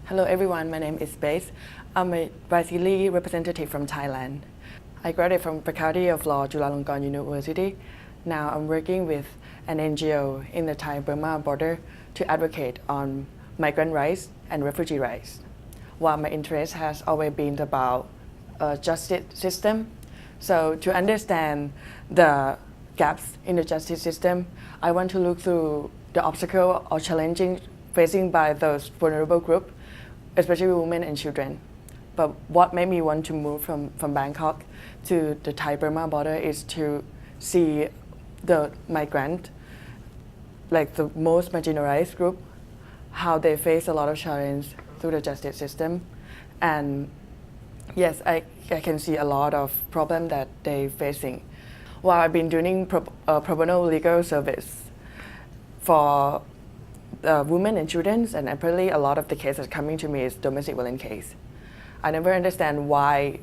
Hello everyone, my name is Base. I'm a YSEALI representative from Thailand. I graduated from Faculty of Law, Chulalongkorn University. Now I'm working with an NGO in the Thai-Burma border to advocate on migrant rights and refugee rights. While my interest has always been about justice system, so to understand the gaps in the justice system, I want to look through the obstacle or challenging facing by those vulnerable groups, especially women and children. But what made me want to move from Bangkok to the Thai-Burma border is to see the migrant, like the most marginalized group, how they face a lot of challenge through the justice system. And yes, I can see a lot of problems that they're facing. While I've been doing pro bono legal service for women and children, and apparently a lot of the cases coming to me is domestic violence case. I never understand why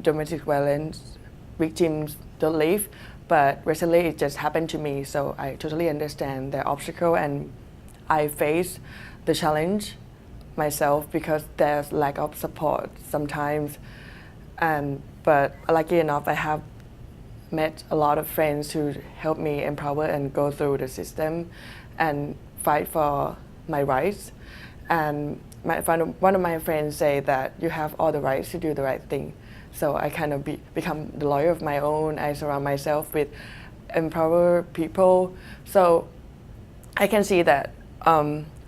domestic violence victims don't leave, but recently it just happened to me, so I totally understand the obstacle, and I face the challenge myself because there's lack of support sometimes. But lucky enough, I have met a lot of friends who help me empower and go through the system and fight for my rights. And one of my friends say that you have all the rights to do the right thing. So I kind of become the lawyer of my own. I surround myself with empower people. So I can see that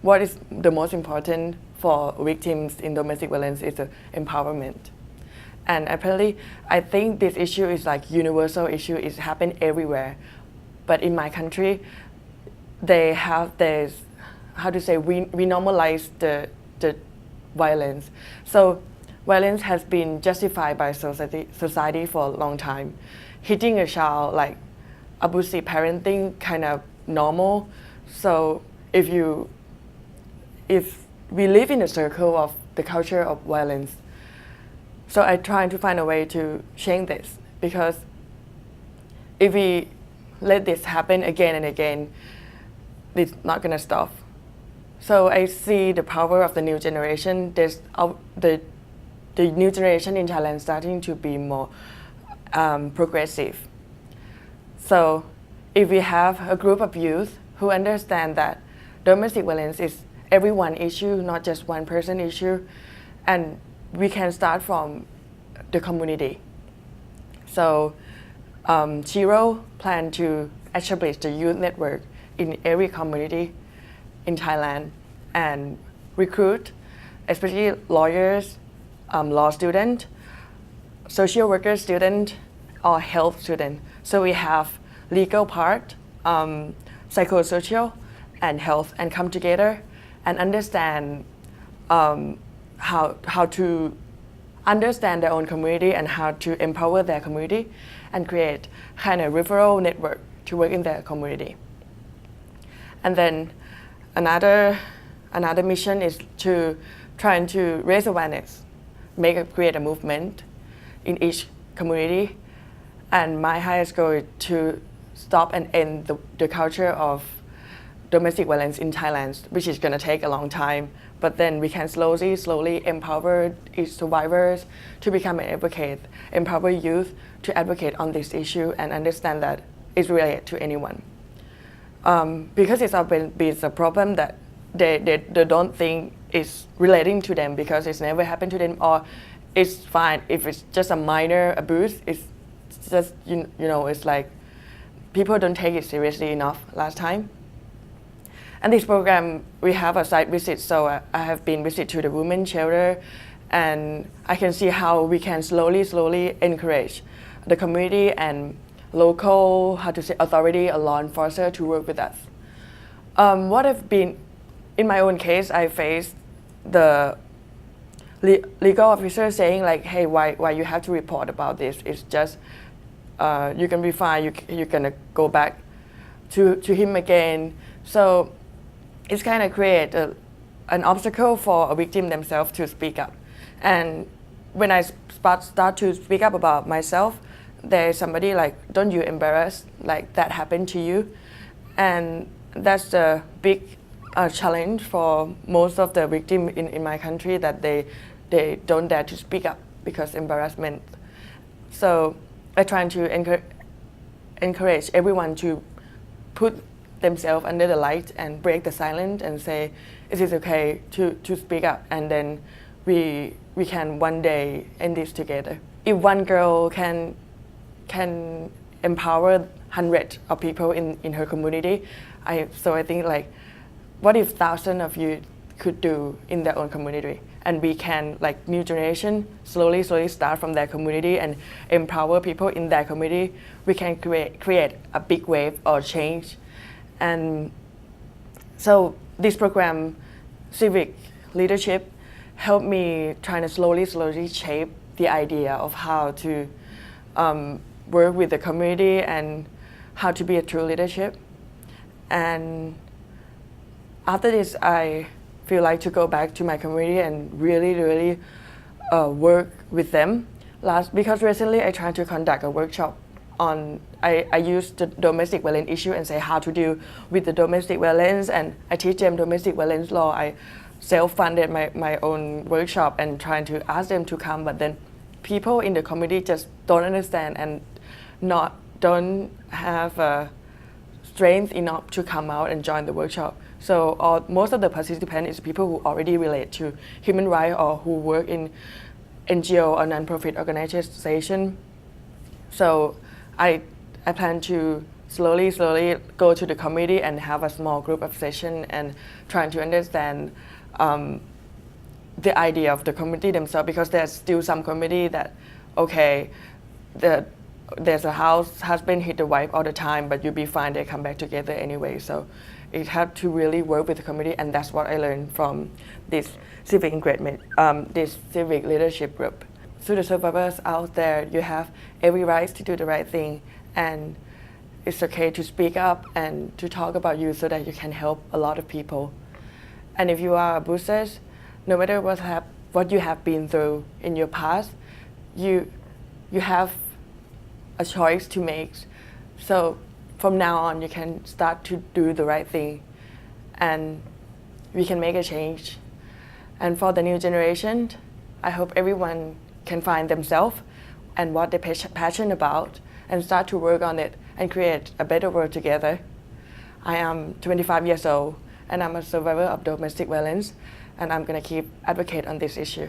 what is the most important for victims in domestic violence is the empowerment. And apparently, I think this issue is like universal issue. It's happened everywhere. But in my country, they have this, how to say, we normalize the violence. So violence has been justified by society for a long time. Hitting a child, like abusive parenting, kind of normal. So if we live in a circle of the culture of violence, so I'm trying to find a way to change this, because if we let this happen again and again, it's not going to stop. So I see the power of the new generation. There's the new generation in Thailand starting to be more progressive. So if we have a group of youth who understand that domestic violence is everyone's issue, not just one person issue, and we can start from the community. So Chiro planned to establish the youth network in every community in Thailand and recruit, especially lawyers, law student, social worker student, or health student. So we have legal part, psychosocial, and health, and come together and understand how to understand their own community and how to empower their community and create kind of referral network to work in their community. And then another mission is to trying to raise awareness, create a movement in each community. And my highest goal is to stop and end the culture of domestic violence in Thailand, which is going to take a long time. But then we can slowly empower each survivors to become an advocate, empower youth to advocate on this issue and understand that it's related to anyone. Because it's been a problem that they don't think it's relating to them because it's never happened to them, or it's fine if it's just a minor abuse. It's just, you know, it's like people don't take it seriously enough last time. And this program, we have a site visit, so I have been visit to the women's shelter, and I can see how we can slowly encourage the community and local, how to say, authority or law enforcement to work with us. What have been, in my own case, I faced the legal officer saying like, hey, why you have to report about this? It's just, you can be fine, you're gonna go back to him again. So it's kind of create an obstacle for a victim themselves to speak up. And when I start to speak up about myself, there's somebody like, don't you embarrass, like that happened to you? And that's the big a challenge for most of the victims in my country that they don't dare to speak up because embarrassment. So I try to encourage everyone to put themselves under the light and break the silence and say it is okay to speak up, and then we can one day end this together. If one girl can empower hundreds of people in her community, I think like, what if thousands of you could do in their own community, and we can, like, new generation slowly start from their community and empower people in their community, we can create a big wave or change. And so this program, Civic Leadership, helped me trying to slowly shape the idea of how to work with the community and how to be a true leadership. And after this, I feel like to go back to my community and really work with them. Because recently I tried to conduct a workshop on, I used the domestic violence issue and say how to deal with the domestic violence, and I teach them domestic violence law. I self-funded my own workshop and trying to ask them to come, but then people in the community just don't understand and don't have strength enough to come out and join the workshop. So most of the participants is people who already relate to human rights or who work in NGO or non-profit organization. So I plan to slowly go to the community and have a small group of session and trying to understand the idea of the community themselves, because there's still some community that, okay, there's a husband hit the wife all the time, but you'll be fine, they come back together anyway. So it had to really work with the community, and that's what I learned from this civic engagement, this civic leadership group. To the survivors out there, you have every right to do the right thing, and it's okay to speak up and to talk about you so that you can help a lot of people. And if you are abusers, no matter what you have been through in your past, you have a choice to make. So from now on, you can start to do the right thing, and we can make a change. And for the new generation, I hope everyone can find themselves and what they're passionate about and start to work on it and create a better world together. I am 25 years old and I'm a survivor of domestic violence, and I'm going to keep advocate on this issue.